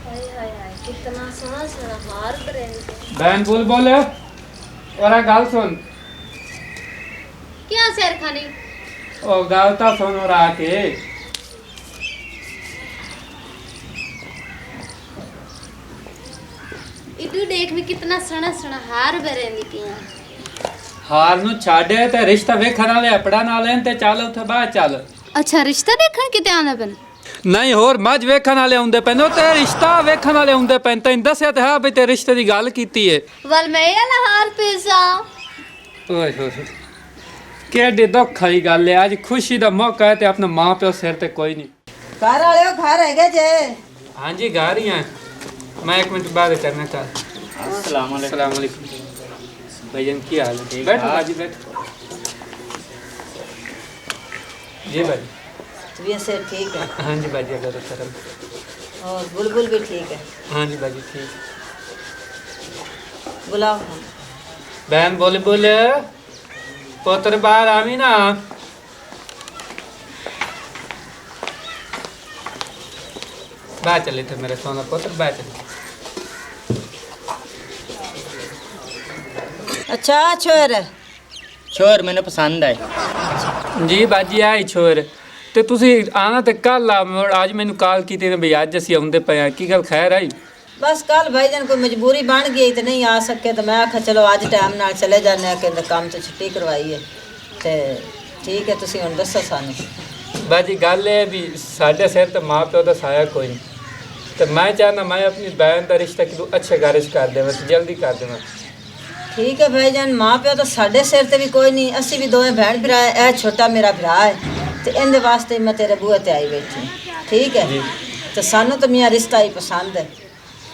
हाय हाय हाय कितना सोना सोना हार ब्रांड। बहन बोल और गल सुन। क्या शेर खानी? ओ गल तो सुन और आके इदू देख भी कितना सोना सोना हार ब्रांड पिया। हार नु छाड़े ते रिश्ता वेखण वाले अपड़ा नाल हैं ते चल उथे बाहर चल। अच्छा रिश्ता देखण किते आना पेन? नहीं होर मज वेखण वाले आउंदे पैन ते रिश्ता वेखण वाले आउंदे पैन तैਨੂੰ दस्या ते है भी ते रिश्ते दी गल कीती है। वल मैं वाला हार पेसा। ओए होए केडी दुख वाली गल है। आज खुशी दा मौका है ते अपने मां प्यो सिर ते कोई नहीं। घर वाले घर है जे? हां जी घर ही हैं। मैं 1 मिनट बाद करना था। अस्सलाम वालेकुम भाईजान की हाल है? बैठो बाजी बैठो। जी भाई तबीयत से ठीक है? हाँ जी बाजी अल्लाह का करम। और बुलबुल भी ठीक है? हाँ जी बाजी ठीक। बुलाओ। बहन बोल पुत्र बाहर आवी ना। बाहर चले थे मेरे सोना पुत्र बाहर चले। अच्छा छोर छोर मैंने पसंद आए जी बाजी आई छोर ते तुसी आना ते कल आज मैनू कॉल की ने भी अज असी आउंदे पे हैं। की गल खैर आई? बस कल भाईजान कोई मजबूरी बन गई तो नहीं आ सके तो मैं आखा चलो अज टाइम नाल चले जाने कि काम तो छुट्टी करवाई है ते ठीक है तुसी हुण दसो सानू। बाजी गल है भी साडे सिर ते माँ प्यो दा साया कोई नहीं तो मैं चाहना मैं अपनी बहन का रिश्ता कि अच्छे घर कर देव जल्दी कर देव। ठीक है भाईजान माँ प्यो तो साडे सिर ते भी कोई नहीं असी भी दोवें भैन भरा है। ए छोटा मेरा भरा है तो इहदे वास्ते मैं तेरे बूहे ते आई बैठी। ठीक है तो सानू तो मियाँ रिश्ता ही पसंद है।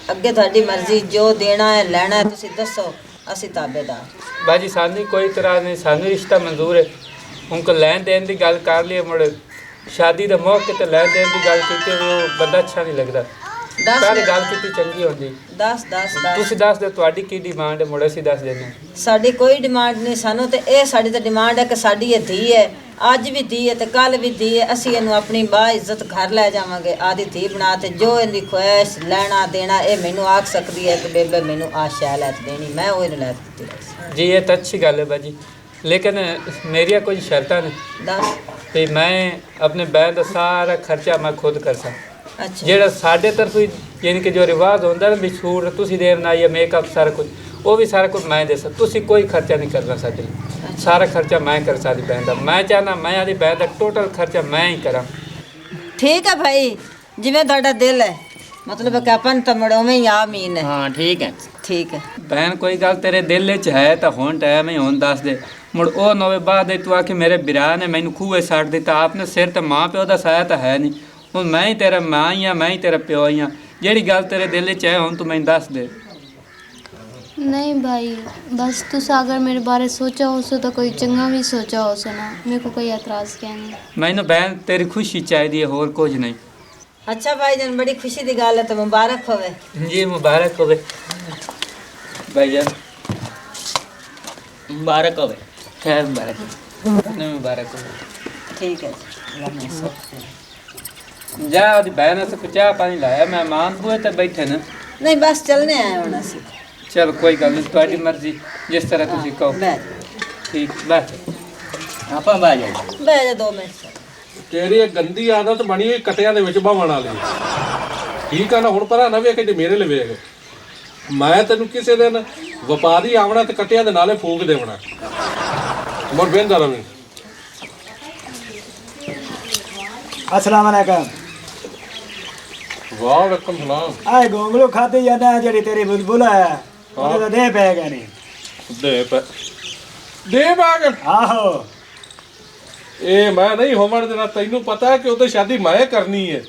अगे तुहाडी मर्जी जो देना है लैना है तुसी दसो असी ताबेदार। बाजी सानू कोई तरह नहीं सानू रिश्ता मंजूर है। उनको लैन देन की गल कर लिए मुड़ शादी के मौके ते लैन देन की गल की वो बंदा अच्छा नहीं लगता। पहले गल की चंगी होंदी। दस दस तुसी दस दो तुहाडी की डिमांड है मुड़ असी दस देने। साडी कोई डिमांड नहीं सानू तो ये साडी तो डिमांड है कि साडी ये धी है अज भी धी है तो कल भी धी है। असी इनू अपनी बा इज्जत घर लै जावांगे आदि धी बना ते जो इनकी ख्वाहिश लैना देना ये मैनू आख सकती है कि बेबे मैनू आ शै लै देनी मैं वो लै दी। जी ये तो अच्छी गल है बाजी लेकिन मेरिया कुछ शर्तां ने दस भी मैं अपने बहन का सारा खर्चा मैं खुद कर सकता। अच्छा जेड़ा साढ़े तरफ यानी कि जो रिवाज होंदा ना भी छूट तुसी देना या मेकअप सारा कुछ वो भी सारा कुछ मैं दे सकता। तुसी कोई खर्चा नहीं करना साडे सारा खर्चा मैं कर सकती बहन का। मैं चाहना मैं आदि बहन का टोटल खर्चा मैं ही करा। ठीक है भाई जिवें तुहाडा दिल है मतलब कि अपन तो मुड़ उवें ही आ मीन है। हाँ ठीक है ठीक है बहन कोई गल तेरे दिल च है तो हुण टाइम ही हुण दस दे मुड़ ओ नवे बाद तू आखि मेरे बिरा ने मैनू खूहे सट दिता आपने सिर ते माँ प्यो का साया तो है नहीं। हुण मैं ही तेरा माँ ही हाँ मैं ही तेरा प्यो ही हाँ जेड़ी गल तेरे दिल च है हुण तू मैनू दस दे। नहीं भाई बस तुस अगर मेरे बारे सोचा हो सो तो कोई चंगा भी सोचा हो सो ना मेरे को कोई एतराज़ क्या नहीं। मैनू बहन तेरी खुशी चाहिए होर कुछ नहीं। अच्छा भाईजान बड़ी खुशी की गल है तो मुबारक होवे। जी मुबारक होवे भाईजान मुबारक हो खैर मुबारक होवे। ठीक है जा ओदी बहन से चाह पानी लाया मेहमान हुए तो बैठे न। नहीं बस चलने आए हुण असी। चल कोई गल नहीं तुहाडी मर्जी जिस तरह तुसी कहो। बैठ ठीक बैठ आप आ जाओ बैठ जा 2 मिनट। ਤੇਰੀ ਇਹ ਗੰਦੀ ਆਦਤ ਬਣੀ ਹੋਈ ਕਟਿਆਂ ਦੇ ਵਿੱਚ ਭਾਵਣ ਵਾਲੀ। ਠੀਕ ਆ ਨਾ ਹੁਣ ਪਰਾਂ ਨਾ ਵੇਖ ਕੇ ਮੇਰੇ ਲਈ ਵੇਖ ਮੈਂ ਤੈਨੂੰ ਕਿਸੇ ਦਿਨ ਵਪਾਰੀ ਆਵਣਾ ਤੇ ਕਟਿਆਂ ਦੇ ਨਾਲੇ ਫੂਕ ਦੇਵਣਾ ਮੋਰ ਬੇਂਦਾ ਰਵੇਂ। अस्सलाम वालेकुम। ਵਾਲੇਕੁਮ ਸਲਾਮ। आए गोंगलू खाती जाना जड़ी तेरी बुलबुल है ਉਹਦੇ ਤਾਂ ਦੇ ਪੈ ਗਏ ਨਹੀਂ। ਦੇ ਬਾਗ ਆਹੋ ਇਹ ਮੈਂ ਨਹੀਂ ਹੋਵਣ ਦੇਣਾ ਤੈਨੂੰ ਪਤਾ ਕਿ ਉਹਦੇ ਸ਼ਾਦੀ ਮੈਂ ਕਰਨੀ ਹੈ।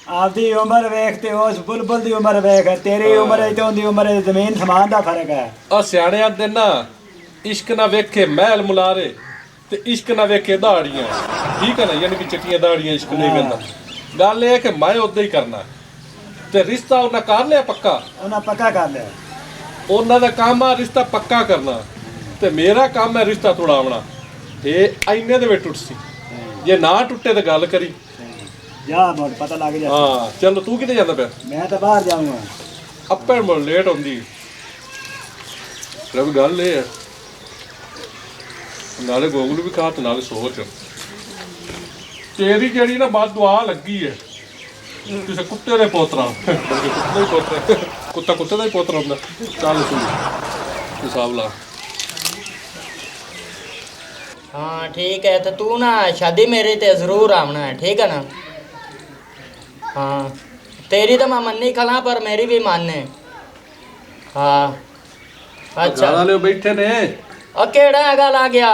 ਆਪਦੀ ਉਮਰ ਵੇਖ ਤੇ ਉਸ ਬੁਲਬੁਲ ਦੀ ਉਮਰ ਵੇਖ ਤੇਰੀ ਉਮਰ ਤੇ ਉਹਦੀ ਉਮਰ ਜ਼ਮੀਨ ਸਮਾਨ ਦਾ ਫਰਕ ਹੈ। ਆ ਸਿਆਣਿਆਂ ਦੇ ਨਾ ਇਸ਼ਕ ਨਾ ਵੇਖੇ ਮਹਿਲ ਮੁਲਾਰੇ ਤੇ ਇਸ਼ਕ ਨਾ ਵੇਖੇ ਦਾੜੀਆਂ। ਠੀਕ ਹੈ ਨਾ ਯਾਨੀ ਕਿ ਚਿੱਟੀਆਂ ਦਾੜੀਆਂ ਇਸ਼ਕ ਨਹੀਂ ਵੇਂਦਾ। ਗੱਲ ਇਹ ਕਿ ਮੈਂ ਉਦਾਂ ਹੀ ਕਰਨਾ ਤੇ ਰਿਸ਼ਤਾ ਉਹਨਾਂ ਕਰ ਲਿਆ ਪੱਕਾ। ਉਹਨਾਂ ਪੱਕਾ ਕਰ ਲਿਆ। ਉਹਨਾਂ ਦਾ ਕੰਮ ਆ ਰਿਸ਼ਤਾ ਪੱਕਾ ਕਰਨਾ ਤੇ ਮੇਰਾ ਕੰਮ ਹੈ ਰਿਸ਼ਤਾ ਤੋੜਾਉਣਾ। ਇਹ ਐਨੇ ਦੇ ਵਿੱਚ ਟੁੱਟ ਸੀ ਜੇ ਨਾ ਟੁੱਟੇ ਤਾਂ ਗੱਲ ਕਰੀ ਜਾ ਮੋੜ ਪਤਾ ਲੱਗ ਜਾ। ਹਾਂ ਚਲੋ ਤੂੰ ਕਿਤੇ ਜਾਂਦਾ ਪਿਆ? ਮੈਂ ਤਾਂ ਬਾਹਰ ਜਾਊਂਗਾ। ਆਪੇ ਮੁੜ ਲੇਟ ਹੁੰਦੀ। ਰੱਬ ਗੱਲ ਇਹ ਹੈ, ਨਾਲੇ ਗੋਗਲ ਵੀ ਖਾ ਤੇ ਨਾਲੇ ਸੋਚ। ਤੇਰੀ ਜਿਹੜੀ ਨਾ ਬਾਤ ਦੁਆ ਲੱਗੀ ਹੈ ਕਿਸੇ ਕੁੱਤੇ ਦੇ ਪੋਤਰਾ, ਬਲਕਿ ਕੁੱਤੇ ਦਾ ਹੀ ਪੋਤਰਾ, ਕੁੱਤਾ ਕੁੱਤੇ ਦਾ ਹੀ ਪੋਤਰਾ ਹੁੰਦਾ। ਚੱਲ ਤੂੰ ਹਿਸਾਬ ਲਾ। हाँ ठीक है, तो तू ना शादी मेरी ते ज़रूर आना है, ठीक है ना? हाँ तेरी तो मैं मन्नी खला पर मेरी भी मानने। हाँ अच्छा वाले बैठे ने। केड़ा है गल आ गया?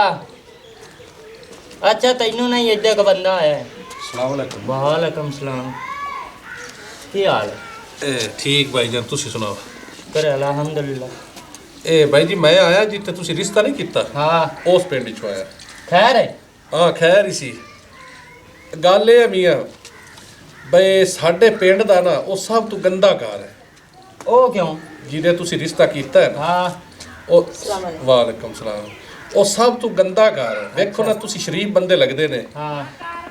अच्छा तैनू नहीं इधर का बंदा है। अस्सलाम वालेकुम। वालेकुम सलाम। की हाल है? ठीक भाई जान, तुसी सुनाओ। कर अल्हम्दुलिल्लाह। भाई जी मैं आया जिथे तुसी रिश्ता नहीं कीता, हाँ उस पिंड चो आया। खैर है? हाँ खैर ही सी। गल ये है मियाँ बई साडे पिंड दा ना वो सब तो गंदा घर है। ओ क्यों? जिहदे तुसी रिश्ता कीता है ना, हाँ ओ वालेकुम सलाम, वो सब तो गंदा घर है। देखो ना तुसी शरीफ बंदे लगदे ने हाँ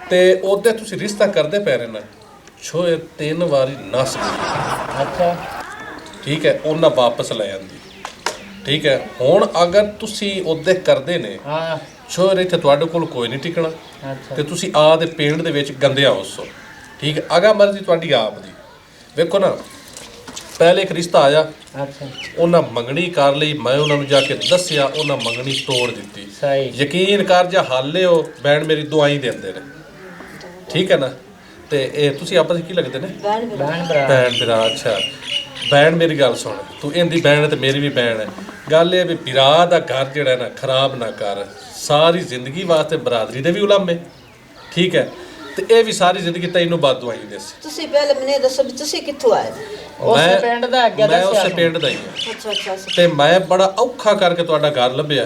ते ओदे तुसी रिश्ता करदे पै रहे ना, छोए 3 वारी नस गई। अच्छा ठीक है, उन्हें वापस ले आंदी। ठीक है, हुण अगर तुसी ओदे करदे ने हाँ छोर इत्थे तुहाडे कोल कोई नहीं टिकना अच्छा ते तुसी आ दे पिंड दे विच गंदिया होसो। ठीक है, अगा मर्जी तुहाडी आप दी। वेखो ना पहले एक रिश्ता आया, अच्छा उन्हें मंगनी कर लई, मैं उन्होंने जाके दस्सिया, उन्हें मंगनी तोड़ दी। सही यकीन कर जा हाले हो भैन मेरी दुआई देंदे ने। ठीक है ना, ते ए तुसी आपस की लगदे ने? बहन भरा भैन भरा। अच्छा भैन मेरी गल सुन, तू इंदी भैन है ते मेरी भी भैन है। गल ये भी भरा दा घर जिहड़ा ना खराब ना कर, सारी जिंदगी वास्ते बरादरी दे भी उलामे। ठीक है, ते ये भी सारी जिंदगी तैनू बात दुआई देसी। ਤੁਸੀਂ ਪਹਿਲੇ ਮੈਨੂੰ ਦੱਸੋ ਵੀ ਤੁਸੀਂ ਕਿੱਥੋਂ ਆਏ? उस पिंड दा अगे मैं दस्सिया उस तूं। पिंड दा ही हां ਅੱਛਾ ਅੱਛਾ ते मैं बड़ा औखा करके तुहाडा घर लभ्या।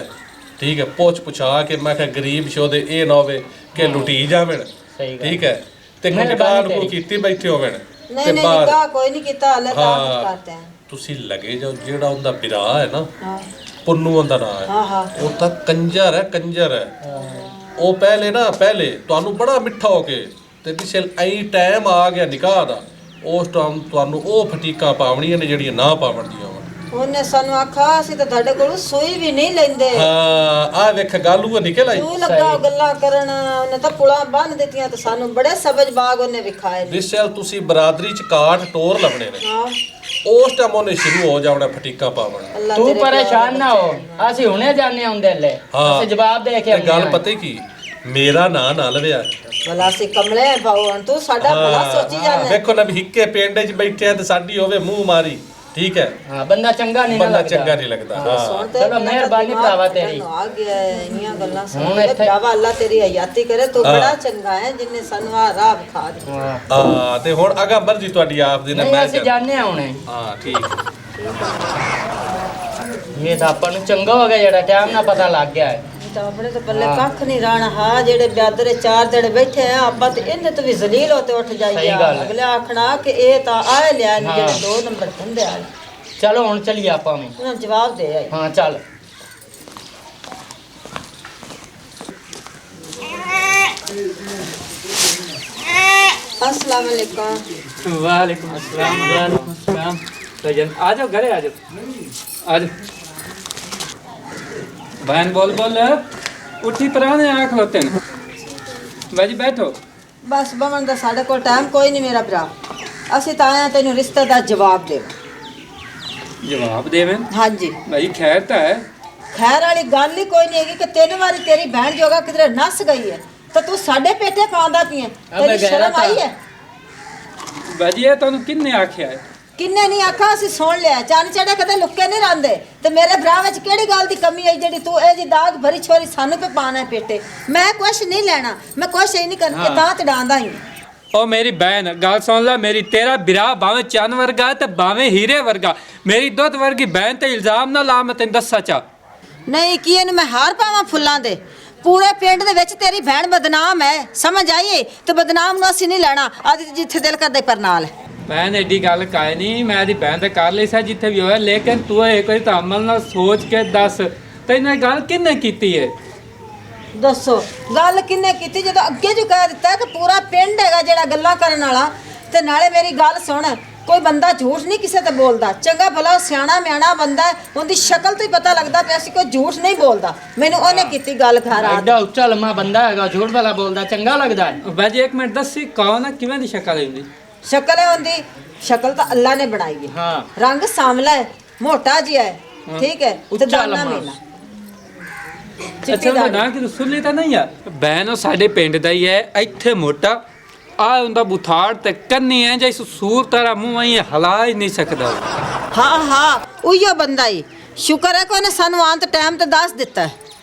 ठीक है, पुछ पुछा के मैं कहा गरीब शोदे ए ना होवे कि लुटी जावें। सही गल। ठीक है, ते मेहरबानी निकाह को तेरी। कीती बैठे होवें ਨਹੀਂ ते ਨਹੀਂ बाहर ਨਿਕਾਹ ਕੋਈ ਨਹੀਂ ਕੀਤਾ ਹਲੇ ਤਾਂ हाँ ਕਰਤੇ हैं। तुसी लगे जाओ जेड़ा उनदा बिरा है ना, हाँ पुन्नू उनदा नाम है, हाँ हाँ वो तां कंजर है कंजर है। ਉਹ ਪਹਿਲੇ ਨਾ ਪਹਿਲੇ ਤੁਹਾਨੂੰ ਬੜਾ ਮਿੱਠਾ ਹੋ ਕੇ ਤੇ ਪਿਛੇ ਐਂ ਟਾਈਮ ਆ ਗਿਆ ਨਿਕਾਹ ਦਾ, ਉਸ ਟਾਈਮ ਤੁਹਾਨੂੰ ਉਹ ਫਟੀਕਾਂ ਪਾਵਣੀਆਂ ਨੇ ਜਿਹੜੀਆਂ ਨਾ ਪਾਵਣਦੀਆਂ ਹੋਣ। ਉਹਨੇ ਸਾਨੂੰ ਆਖਾ ਅਸੀਂ ਤਾਂ ਤੁਹਾਡੇ ਕੋਲ ਸੂਈ ਵੀ ਨਹੀਂ ਲੈਂਦੇ। ਹਾਂ ਆ ਵੇਖ ਗੱਲ ਉਹ ਨਿਕਲ ਆਈ। ਤੂੰ ਲੱਗਾ ਗੱਲਾਂ ਕਰਨ, ਉਹਨੇ ਤਾਂ ਪੁਲਾਂ ਬੰਨ ਦਿੱਤੀਆਂ ਤੇ ਸਾਨੂੰ ਬੜੇ ਸਬਜ ਬਾਗ ਉਹਨੇ ਵਿਖਾਏ ਨੇ। ਵਿਸ਼ਲ ਤੁਸੀਂ ਬਰਾਦਰੀ ਚ ਕਾਟ ਟੋਰ ਲੱਭਣੇ ਨੇ, ਹਾਂ ਉਸ ਟਾਈਮ ਉਹਨੇ ਸ਼ੁਰੂ ਹੋ ਜਾਵਣਾ ਫਟੀਕਾਂ ਪਾਵਣ। ਅੱਲਾ तू ਤੇਰੇ परेशान ना हो, ਅਸੀਂ ਹੁਣੇ ਜਾਣੇ ਹੁੰਦੇ ਲੈ। हाँ। ਅਸੀਂ ਜਵਾਬ ਦੇ ਕੇ ਤੇ ਗੱਲ ਪਤਾ ਕੀ, ਮੇਰਾ ਨਾਂ ਨਾ ਲਵਿਆ। ਭਲਾ ਸੀ ਕਮਲੇ ਪਾਉਣ, ਤੂੰ ਸਾਡਾ ਭਲਾ ਸੋਚੀ ਜਾਂਦਾ। ਵੇਖੋ ਨਾ ਵੀ ਹਿੱਕੇ ਪਿੰਡ ਚ ਬੈਠੇ ਆ ਤੇ ਸਾਡੀ ਹੋਵੇ ਮੂੰਹ ਮਾਰੀ। ਠੀਕ ਹੈ, ਹਾਂ ਬੰਦਾ ਚੰਗਾ ਨਹੀਂ ਨਾ ਬੰਦਾ ਲੱਗਦਾ। ਚੰਗਾ ਨਹੀਂ ਲੱਗਦਾ। ਹਾਂ ਸੁਣ ਤੇ ਚਲੋ ਮਿਹਰਬਾਨੀ ਭਰਾਵਾ ਤੇਰੀ। ਆ ਗਿਆ ਇੰਨੀਆਂ ਗੱਲਾਂ ਸੁਣ ਹੁਣ ਕੇ ਇੱਥੇ- ਭਰਾਵਾ ਅੱਲਾ ਤੇਰੀ ਹਯਾਤੀ ਕਰੇ। ਤੂੰ ਬੜਾ ਚੰਗਾ ਹੈ ਜਿੰਨੇ ਸਾਨੂੰ ਆ ਰਾਹ ਵਿਖਾ ਦਿੱਤਾ। ਹਾਂ ਹਾਂ ਤੇ ਹੁਣ ਅਗਾ ਮਰਜ਼ੀ ਤੁਹਾਡੀ ਆਪ ਦੀ ਨਾ। ਨਹੀਂ ਮੈਂ ਅਸੀਂ ਜਾਣੇ ਆ ਹੁਣੇ। ਹਾਂ ਠੀਕ ਹੈ। ਇਹ ਤਾਂ ਆਪਾਂ ਨੂੰ ਚੰਗਾ ਹੋ ਗਿਆ ਜਿਹੜਾ ਟਾਈਮ ਨਾਲ ਪਤਾ ਲੱਗ ਗਿਆ ਹੈ। ਤਾਂ ਆਪਣੇ ਤਾਂ ਪੱਲੇ ਕੱਖ ਨਹੀਂ ਰਹਿਣਾ। ਹਾਂ ਜਿਹੜੇ ਬਿਆਦਰੇ 4 ਜਿਹੜੇ ਬੈਠੇ ਆ ਆਪਾਂ ਤੇ ਇਹਦੇ ਤੋਂ ਵੀ ਜ਼ਲੀਲ ਹੋ ਤੇ ਉੱਠ ਸਹੀ ਜਾਈਏ। ਗੱਲ ਹੈ। ਅਗਲੇ ਆਖਣਾ ਕਿ ਇਹ ਤਾਂ ਆਏ ਲਿਆ ਨੇ ਜਿਹੜੇ ਹਾਂ। 2 ਨੰਬਰ ਧੰਦੇ ਆ। ਚਲੋ ਹੁਣ ਚੱਲੀਏ ਆਪਾਂ ਵੀ। ਉਹਨਾਂ ਨੂੰ ਜਵਾਬ ਦੇ ਆਈ। ਹਾਂ ਚੱਲ। अस्सलाम वालेकुम। वालेकुम अस्सलाम। वालेकुम अस्सलाम। सजन आ जाओ, घरे आ जाओ, आ जाओ। बहन बोल बोल उठी पुराने आँख होते हैं भाजी बैठो। बस बमन ਦਾ ਸਾਡੇ ਕੋਲ ਟਾਈਮ ਕੋਈ ਨਹੀਂ ਮੇਰਾ ਭਰਾ। ਅਸੀਂ ਤਾਂ ਆਏ ਤੈਨੂੰ ਰਿਸ਼ਤੇ ਦਾ ਜਵਾਬ ਦੇ। जवाब देवें ਹਾਂਜੀ भाई खैर तो है। ਖੈਰ ਵਾਲੀ ਗੱਲ ਹੀ ਕੋਈ ਨਹੀਂ ਹੈਗੀ ਕਿ 3 ਵਾਰੀ ਤੇਰੀ ਭੈਣ ਜੋਗਾ ਕਿਧਰੇ ਨਸ ਗਈ ਹੈ ਤਾਂ ਤੂੰ ਸਾਡੇ ਪੇਟੇ ਪਾਉਂਦਾ ਪਈ ਹੈ। ਤੇਰੀ ਸ਼ਰਮ ਆਈ ਹੈ? भाजी ये तुम किन्ने आख्या है? ਕਿੰਨੇ ਨਹੀਂ ਆਖਾ ਅਸੀਂ ਸੁਣ ਲਿਆ। ਚੰਨ ਚੜੇ ਕਦੇ ਲੁੱਕੇ ਨਹੀਂ ਰਹਿੰਦੇ। ਤੇ ਮੇਰੇ ਭਰਾ ਵਿੱਚ ਕਿਹੜੀ ਗੱਲ ਦੀ ਕਮੀ ਹੈ ਜਿਹੜੀ ਤੂੰ ਇਹ ਜੀ ਦਾਗ ਭਰੀ ਛੋਰੀ ਸਾਨੂੰ ਪੇ ਪਾਣਾ ਹੈ ਪੇਟੇ? ਮੈਂ ਕੁਛ ਨਹੀਂ ਲੈਣਾ, ਮੈਂ ਕੁਛ ਹੀ ਨਹੀਂ ਕਰਨਾ। ਤਾਂ ਤੜਾਂਦਾ ਹੀ ओ मेरी बहन गल सुन ला मेरी, तेरा बिरा भावे चंद वर्गा ते भावे हीरे वर्गा, मेरी दुध वर्गी बहन ते इल्जाम ना ला। मैं तेन दसा चा ਨਹੀਂ ਕੀ ਇਹਨੂੰ ਮੈਂ ਹਾਰ ਪਾਵਾਂ ਫੁੱਲਾਂ ਦੇ? ਪੂਰੇ ਪਿੰਡ ਦੇ ਵਿੱਚ ਤੇਰੀ ਭੈਣ ਬਦਨਾਮ ਹੈ, ਸਮਝ ਆਈਏ? ਤੇ ਬਦਨਾਮ ਨੂੰ ਅਸੀਂ ਨਹੀਂ ਲੈਣਾ। ਅੱਜ ਜਿੱਥੇ ਦਿਲ ਕਰਦਾ ਪਰ ਨਾਲ बहन एडी गल काए नहीं, मैं दी बहन ते कर ली सा जिथे भी होया, लेकिन तू एक बारी तो अमल ना सोच के दस तेन गल किन्ने कीती है? ਦੱਸੋ ਗੱਲ ਕਿੰਨੇ ਕੀਤੀ ਜਦੋਂ ਅੱਗੇ ਜੋ ਕਹਿ ਦਿੱਤਾ ਕਿ ਪੂਰਾ ਪਿੰਡ ਹੈਗਾ ਜਿਹੜਾ ਗੱਲਾਂ ਕਰਨ ਵਾਲਾ। ਤੇ ਨਾਲੇ ਮੇਰੀ ਗੱਲ ਸੁਣ, ਕੋਈ ਬੰਦਾ ਝੂਠ ਨਹੀਂ ਕਿਸੇ ਤੇ ਬੋਲਦਾ। ਚੰਗਾ ਭਲਾ ਉਹ ਸਿਆਣਾ ਮਿਆਣਾ ਬੰਦਾ ਹੈ, ਉਹਦੀ ਸ਼ਕਲ ਤੋਂ ਹੀ ਪਤਾ ਲੱਗਦਾ ਪਿਆ ਸੀ ਕੋਈ ਝੂਠ ਨਹੀਂ ਬੋਲਦਾ। ਮੈਨੂੰ ਉਹਨੇ ਕੀਤੀ ਗੱਲ ਘਰ ਆ ਐਡਾ ਉੱਚਾ ਲੰਮਾ ਬੰਦਾ ਹੈਗਾ, ਝੂਠ ਵਾਲਾ ਬੋਲਦਾ ਚੰਗਾ ਲੱਗਦਾ ਹੈ? ਬਾਜੀ ਇੱਕ ਮਿੰਟ ਦੱਸੀ ਕੌਣ ਹੈ, ਕਿਵੇਂ ਦੀ ਸ਼ਕਲ ਹੈ ਉਹਦੀ? ਸ਼ਕਲ ਹੈ ਉਹਦੀ, ਸ਼ਕਲ ਤਾਂ ਅੱਲਾ ਨੇ ਬਣਾਈ ਹੈ। ਹਾਂ ਰੰਗ ਸਾਂਵਲਾ ਹੈ, ਮੋਟਾ ਜਿਹਾ ਹੈ, ਠੀਕ ਹੈ, ਤੇ ਉੱਚਾ ਦਾਨਾ ਲੰਮਾ। ਮੀਨਾ ਅੱਛਾ ਉਹਦਾ ਨਾਂ ਕਿ ਸੁਣੀ ਤਾਂ ਨਹੀਂ ਆ? ਬੈਨ ਉਹ ਸਾਡੇ ਪਿੰਡ ਦਾ ਹੀ ਹੈ, ਇੱਥੇ ਮੋਟਾ ਆ ਹੁੰਦਾ ਬੁਥਾੜ ਤੇ ਕੰਨੀ ਐ ਜਿਸ ਸੂਰਤ ਦਾ ਮੂੰਹ ਐ ਹਲਾ ਹੀ ਨਹੀਂ ਸਕਦਾ। ਹਾਂ ਹਾਂ ਉਹੀਓ ਬੰਦਾ ਹੀ। ਸ਼ੁਕਰ ਹੈ ਕਿ ਉਹਨੇ ਸਾਨੂੰ ਆਂਤ ਟਾਈਮ ਤੇ ਦੱਸ ਦਿੱਤਾ ਹੈ।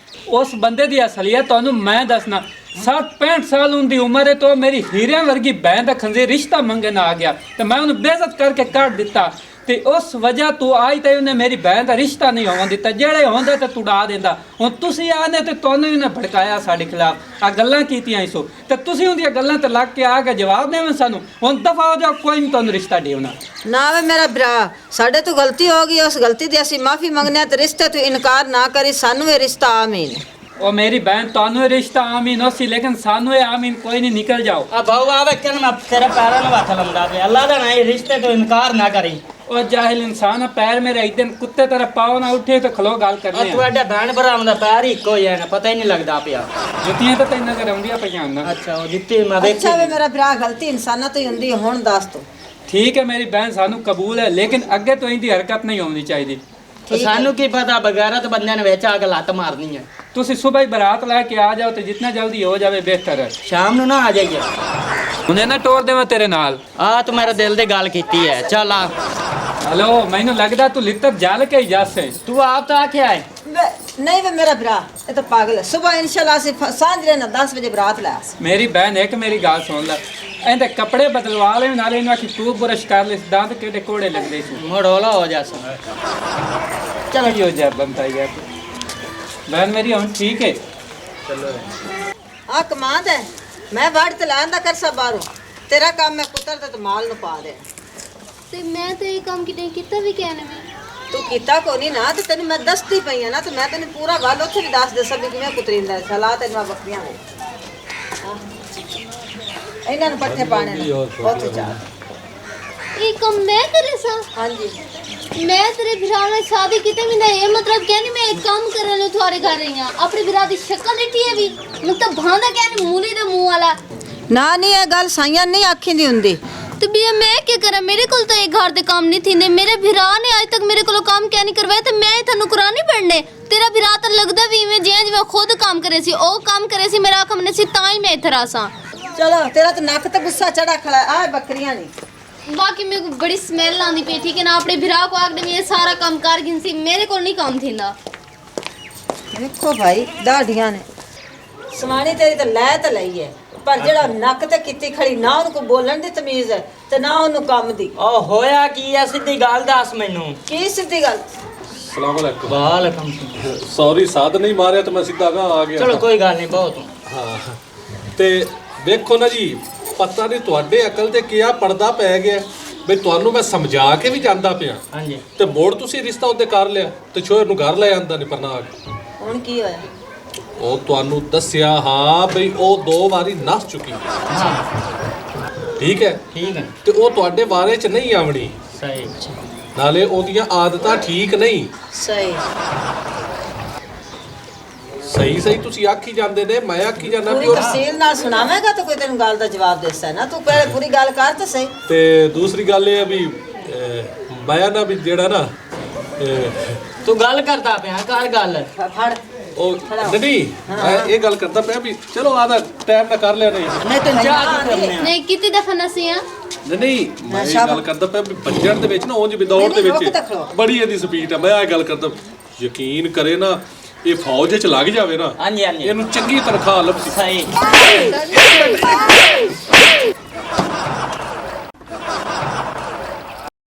ਉਸ ਬੰਦੇ ਦੀ ਅਸਲੀਅਤ ਤੁਹਾਨੂੰ ਮੈਂ ਦੱਸਣਾ। 60-65 ਸਾਲ ਉਹਦੀ ਉਮਰ ਹੈ ਤੋਂ ਮੇਰੀ ਹੀਰਿਆਂ ਵਰਗੀ ਬੈਨ ਦਾ ਖੰਜ਼ੇ ਰਿਸ਼ਤਾ ਮੰਗਣ ਆ ਗਿਆ ਤੇ ਮੈਂ ਉਹਨੂੰ ਬੇਇੱਜ਼ਤ ਕਰਕੇ ਕੱਢ ਦਿੱਤਾ। ਤੇ ਉਸ ਵਜ੍ਹਾ ਤੋਂ ਆਈ ਤੇ ਉਹਨੇ ਮੇਰੀ ਬੈਨ ਦਾ ਰਿਸ਼ਤਾ ਨਹੀਂ ਹੋਣ ਦਿੱਤਾ। ਜਿਹੜੇ ਹੁੰਦਾ ਤੇ ਤੁੜਾ ਦਿੰਦਾ। ਹੁਣ ਤੁਸੀਂ ਆਨੇ ਤੇ ਤੁਹਾਨੂੰ ਉਹਨੇ ਭੜਕਾਇਆ ਸਾਡੇ ਖਿਲਾਫ, ਆ ਗੱਲਾਂ ਕੀਤੀਆਂ ਇਸੋ ਤੇ ਤੁਸੀਂ ਉਹਦੀਆਂ ਗੱਲਾਂ ਤੇ ਲੱਗ ਕੇ ਆ ਕੇ ਜਵਾਬ ਦੇਵੇਂ ਸਾਨੂੰ। ਹੁਣ ਦਫਾ ਹੋ ਜਾਓ, ਕੋਈ ਨਹੀਂ ਤੁਹਾਨੂੰ ਰਿਸ਼ਤਾ ਦੇਣਾ। ਨਾ ਵੇ ਮੇਰਾ ਭਰਾ, ਸਾਡੇ ਤੋਂ ਗਲਤੀ ਹੋ ਗਈ, ਉਸ ਗਲਤੀ ਦੀ ਅਸੀਂ ਮਾਫੀ ਮੰਗਨੇ ਤੇ ਰਿਸ਼ਤੇ ਤੋਂ ਇਨਕਾਰ ਨਾ ਕਰੀ। ਸਾਨੂੰ ਇਹ ਰਿਸ਼ਤਾ ਆਮੀਨ। ਉਹ ਮੇਰੀ ਬਹਿਨ ਤੁਹਾਨੂੰ ਇਹ ਰਿਸ਼ਤਾ ਆਮੀਨ ਹੋ ਸੀ, ਲੇਕਿਨ ਸਾਨੂੰ ਇਹ ਆਮੀਨ ਕੋਈ ਨਹੀਂ। ਨਿਕਲ ਜਾਓ। ਆ ਬਾਉ ਆਵੇ ਕਿ ਮੈਂ ਤੇਰੇ ਪੈਰਾਂ ਨੂੰ ਹੱਥ ਲਾਉਂਦਾ ਪਿਆ। ਅੱਲਾ ਦਾ ਨਾਂ ਰਿਸ਼ਤੇ ਤੋਂ ਇਨਕਾਰ ਨਾ ਕਰੀ। ਉਹ ਜਾਹਿਲ ਇਨਸਾਨ ਆ, ਪੈਰ ਮੇਰੇ ਇਦਾਂ ਕੁੱਤੇ ਤਰ੍ਹਾਂ ਪਾਓ ਨਾ ਉੱਠੇ ਤੇ ਖਲੋ ਗੱਲ ਆ ਕਰਨੇ ਤੂੰ ਆ। ਐਡਾ ਭੈਣ ਭਰਾਵਾਂ ਦਾ ਪੈਰ ਹੀ ਇੱਕੋ ਹੀ ਹੈ ਨਾ, ਪਤਾ ਹੀ ਨਹੀਂ ਲੱਗਦਾ ਪਿਆ। ਜੁੱਤੀਆਂ ਤਾਂ ਤੈਨੂੰ ਨਜ਼ਰ ਆਉਂਦੀਆਂ ਪਈਆਂ ਨਾ। ਅੱਛਾ ਉਹ ਜਿੱਤੀ ਮੈਂ ਵੇਖੀ। ਅੱਛਾ ਵੇ ਮੇਰਾ ਭਰਾ, ਗਲਤੀ ਇਨਸਾਨਾਂ ਤੋਂ ਹੀ ਹੁੰਦੀ ਹੈ। ਹੁਣ ਦੱਸ ਤੂੰ। ਠੀਕ ਹੈ ਮੇਰੀ ਬਹਿਨ, ਸਾਨੂੰ ਕਬੂਲ ਹੈ, ਲੇਕਿਨ ਅੱਗੇ ਤੋਂ ਇਹਦੀ ਹਰਕਤ ਨਹੀਂ ਹੋਣੀ ਚਾਹੀਦੀ। ਸਾਨੂੰ ਕੀ ਪਤਾ ਬਗੈਰਤ ਬੰਦਿਆਂ ਨੇ ਵਿੱਚ ਆ ਕੇ ਲੱਤ ਮਾਰਨੀ ਹੈ। ਤੁਸੀਂ ਸਵੇਰ ਹੀ ਬਰਾਤ ਲੈ ਕੇ ਆ ਜਾਓ ਤੇ ਜਿੰਨਾ ਜਲਦੀ ਹੋ ਜਾਵੇ ਬਿਹਤਰ ਹੈ। ਸ਼ਾਮ ਨੂੰ ਨਾ ਆ ਜਾਈਏ। ਹੁਣੇ ਨਾ ਟੋਰ ਦੇਵਾਂ ਤੇਰੇ ਨਾਲ। ਆ ਤੂੰ ਮੇਰੇ ਦਿਲ ਦੀ ਗੱਲ ਕੀਤੀ ਹੈ। ਚੱਲ ਆ। ਹਲੋ ਮੈਨੂੰ ਲੱਗਦਾ ਤੂੰ ਲਿੱਤਰ ਜਲ ਕੇ ਹੀ ਜਾਸੇ। ਤੂੰ ਆਪ ਤਾਂ ਆਖਿਆ ਹੈ। ਨਹੀਂ ਵੇ ਮੇਰਾ ਭਰਾ, ਇਹ ਤਾਂ ਪਾਗਲ ਹੈ। ਸਵੇਰ ਇਨਸ਼ਾਅੱਲਾ ਅਸੀਂ ਸਾਂਝਰੇ ਨਾ 10 ਵਜੇ ਬਰਾਤ ਲੈ ਆਸ। ਮੇਰੀ ਬਹਿਨ ਇੱਕ ਮੇਰੀ ਗੱਲ ਸੁਣ ਲੈ, ਇਹਦੇ ਕੱਪੜੇ ਬਦਲਵਾ ਲੈ, ਨਾਲੇ ਇਹਨਾਂ ਕੀ ਤੂੰ ਬੁਰਸ਼ ਕਰ ਲੈ, ਦੰਦ ਕਿਹੜੇ ਕੋੜੇ ਲੱਗਦੇ ਸੀ। ਮੜੋਲਾ ਹੋ ਜਾ ਸੋ। ਚਲੋ ਜੀ ਹੋ ਜਾ ਬੰਦਾ ਯਾਰ। ਬਹਿਨ ਮੇਰੀ ਹੁਣ ਠੀਕ ਹੈ। ਆ ਕਮਾਂਦ ਹੈ, ਮੈਂ ਵੜ ਤੇ ਲੈਣ ਦਾ ਕਰ ਸਭ ਬਾਹਰੋਂ। ਤੇਰਾ ਕੰਮ ਹੈ ਪੁੱਤਰ ਤੇ ਮਾਲ ਨੂੰ ਪਾ ਦੇ। ਤੇ ਮੈਂ ਤਾਂ ਇਹ ਕੰਮ ਕਿਤੇ ਕੀਤਾ ਵੀ ਕਹਿਣਾ ਵੀ ਤੂੰ ਕੀਤਾ ਕੋ ਨਹੀਂ ਨਾ, ਤੇ ਤੈਨੂੰ ਮੈਂ ਦੱਸਦੀ ਪਈ ਆ ਨਾ। ਤੇ ਮੈਂ ਤੈਨੂੰ ਪੂਰਾ ਗੱਲ ਉੱਥੇ ਵੀ ਦੱਸ ਦੇ ਸਕਦੀ ਕਿਵੇਂ ਪੁੱਤਰਿੰਦਾ ਸਲਾਹ ਤੈਨੂੰ ਮੈਂ ਬੱਕਰੀਆਂ ਨੇ। ਇਹਨਾਂ ਨੂੰ ਪੱਠੇ ਪਾਣੇ ਨੇ ਉੱਥੇ ਜਾ। ਇਹ ਕੰਮ ਮੈਂ ਕਰੇ ਸਾਂ। ਹਾਂਜੀ ਮੈਂ ਤੇਰੇ ਭਰਾ ਨਾਲ ਸ਼ਾਦੀ ਕੀਤੀ ਵੀ ਨਹੀਂ। ਇਹ ਮਤਲਬ ਕਹਿੰਦੀ ਮੈਂ ਇੱਕ ਕੰਮ ਕਰਨ ਨੂੰ ਤੁਹਾਡੇ ਘਰ ਰਹੀ ਹਾਂ। ਆਪਣੇ ਭਰਾ ਦੀ ਸ਼ਕਲ ਦੇਖੀ ਹੈ ਵੀ ਮਤਲਬ ਭਾਂਦਾ ਕਹਿੰਦੀ ਮੂਲੀ ਦੇ ਮੂੰਹ ਵਾਲਾ ਨਾ। ਨਹੀਂ ਇਹ ਗੱਲ ਸਾਈਆਂ ਨਹੀਂ ਆਖੀ ਦੀ ਹੁੰਦੀ। ਤੇ ਵੀ ਮੈਂ ਕੀ ਕਰਾਂ? ਮੇਰੇ ਕੋਲ ਤਾਂ ਇਹ ਘਰ ਦੇ ਕੰਮ ਨਹੀਂ ਥਿੰਦੇ। ਮੇਰੇ ਭਰਾ ਨੇ ਅੱਜ ਤੱਕ ਮੇਰੇ ਕੋਲੋਂ ਕੰਮ ਕਿਆ ਨਹੀਂ ਕਰਵਾਇਆ ਤੇ ਮੈਂ ਤੁਹਾਨੂੰ ਕੁਰਾਨੀ ਪੜਨੇ। ਤੇਰਾ ਭਰਾ ਤਾਂ ਲੱਗਦਾ ਵੀ ਜਿਵੇਂ ਖੁਦ ਕੰਮ ਕਰੇ ਸੀ, ਉਹ ਕੰਮ ਕਰੇ ਸੀ, ਮੇਰਾ ਕੰਮ ਨਹੀਂ ਸੀ, ਤਾਂ ਹੀ ਮੈਂ ਇੱਥੇ ਰਾਸਾਂ। ਚਲੋ ਤੇਰਾ ਤਾਂ ਨੱਕ ਤੇ ਗੁੱਸਾ ਚੜਾ ਖੜਾ ਆ। ਬੱਕਰੀਆਂ ਨਹੀਂ ਬਾਕੀ मेरे को बड़ी स्मेल आंदी पई, ठीक है ना। अपने भरा को आख दे ये सारा काम कर गिन सी, मेरे को नहीं काम थींदा। ਦੇਖੋ ਭਾਈ ਦਾੜੀਆਂ ਨੇ ਸਮਾਣੀ ਤੇਰੀ ਤਾਂ ਲੈ ਤਾਂ ਲਈ ਹੈ, ਪਰ ਜਿਹੜਾ ਨੱਕ ਤੇ ਕੀਤੀ ਖੜੀ ਨਾ ਉਹਨੂੰ ਕੋਈ ਬੋਲਣ ਦੀ ਤਮੀਜ਼ ਹੈ ਤੇ ਨਾ ਉਹਨੂੰ ਕੰਮ ਦੀ। ਉਹ ਹੋਇਆ ਕੀ ਐ? ਸਿੱਧੀ ਗੱਲ ਦੱਸ ਮੈਨੂੰ। ਕੀ ਸਿੱਧੀ ਗੱਲ? ਸਲਾਮ ਅਲੈਕੁਮ। ਵਾਲੇਕਮ। ਸੌਰੀ ਸਾਦ ਨਹੀਂ ਮਾਰਿਆ ਤੇ ਮੈਂ ਸਿੱਧਾ ਆ ਗਿਆ। ਚਲੋ ਕੋਈ ਗੱਲ ਨਹੀਂ, ਬਹੁਤ ਹਾਂ ਤੇ ਵੇਖੋ ਨਾ ਜੀ, ਪਤਾ ਨਹੀਂ ਤੁਹਾਡੇ ਅਕਲ ਤੇ ਕਿਆ ਪਰਦਾ ਪੈ ਗਿਆ ਬਈ ਤੁਹਾਨੂੰ ਮੈਂ ਸਮਝਾ ਕੇ ਵੀ ਜਾਂਦਾ ਪਿਆ ਹਾਂਜੀ ਤੇ ਮੋੜ ਤੁਸੀਂ ਰਿਸ਼ਤਾ ਉਹਦੇ ਕਰ ਲਿਆ ਤੇ ਸ਼ੋਰ ਨੂੰ ਘਰ ਲੈ ਆਂਦਾ ਨਹੀਂ ਪਰਨਾਗ। ਹੁਣ ਕੀ ਹੋਇਆ? ਉਹ ਤੁਹਾਨੂੰ ਦੱਸਿਆ ਹਾਂ ਬਈ ਉਹ 2 ਵਾਰੀ ਨਸ ਚੁੱਕੀ ਹਾਂ ਠੀਕ ਹੈ ਠੀਕ ਹੈ ਤੇ ਉਹ ਤੁਹਾਡੇ ਬਾਰੇ ਚ ਨਹੀਂ ਆਵਣੀ, ਸਹੀ ਨਾਲੇ ਉਹਦੀਆਂ ਆਦਤਾਂ ਠੀਕ ਨਹੀਂ। ਸਹੀ ਸਹੀ ਸਹੀ ਤੁਸੀਂ ਆਖੀ ਜਾਂਦੇ ਨੇ, ਮੈਂ ਆਖੀ ਜਾਂਦਾ ਵੀ ਪੂਰੀ ਉਹ। ਤਫਸੀਲ ਨਾਲ ਸੁਣਾਵੇਂਗਾ ਤਾਂ ਕੋਈ ਤੈਨੂੰ ਗੱਲ ਦਾ ਜਵਾਬ ਦੇ ਸਕਦਾ ਨਾ। ਤੂੰ ਪਹਿਲੇ ਪੂਰੀ ਗੱਲ ਕਰ ਤਾਂ ਸਹੀ। ਤੇ ਦੂਸਰੀ ਗੱਲ ਇਹ ਆ ਵੀ ਮੈਂ ਨਾ ਵੀ ਜਿਹੜਾ ਨਾ ਤੂੰ ਗੱਲ ਕਰਦਾ ਪਿਆ, ਕਰ ਗੱਲ। ਫੜ ਉਹ ਨਹੀਂ ਮੈਂ ਇਹ ਗੱਲ ਕਰਦਾ ਪਿਆ ਵੀ ਚਲੋ ਆਦਾ ਟਾਈਮ ਨਾ ਕਰ ਲਿਆ ਨਹੀਂ ਨਹੀਂ ਤੈਨੂੰ ਚਾਹ ਕੀ ਕਰਨੇ ਆ? नहीं कितनी दफा नसिया ਨਹੀਂ ਮੈਂ ਇਹ ਗੱਲ ਕਰਦਾ ਪਿਆ ਵੀ ਭੱਜਣ ਦੇ ਵਿੱਚ ਨਾ ਉਂਝ ਵੀ ਦੌੜ ਦੇ ਨਹੀਂ, ਰੁਕ ਵਿੱਚ ਤਾਂ ਖਲੋ। ਬੜੀ ਇਹਦੀ ਸਪੀਡ ਆ। ਮੈਂ ਇਹ ਗੱਲ ਕਰਦਾ, ਯਕੀਨ ਕਰੇ ਨਾ ਇਹ ਫੌਜ 'ਚ ਲੱਗ ਜਾਵੇ ਨਾ ਹਾਂਜੀ ਹਾਂਜੀ ਇਹਨੂੰ ਚੰਗੀ ਤਨਖਾਹ ਲੱਭਦੀ। ਸਹੀ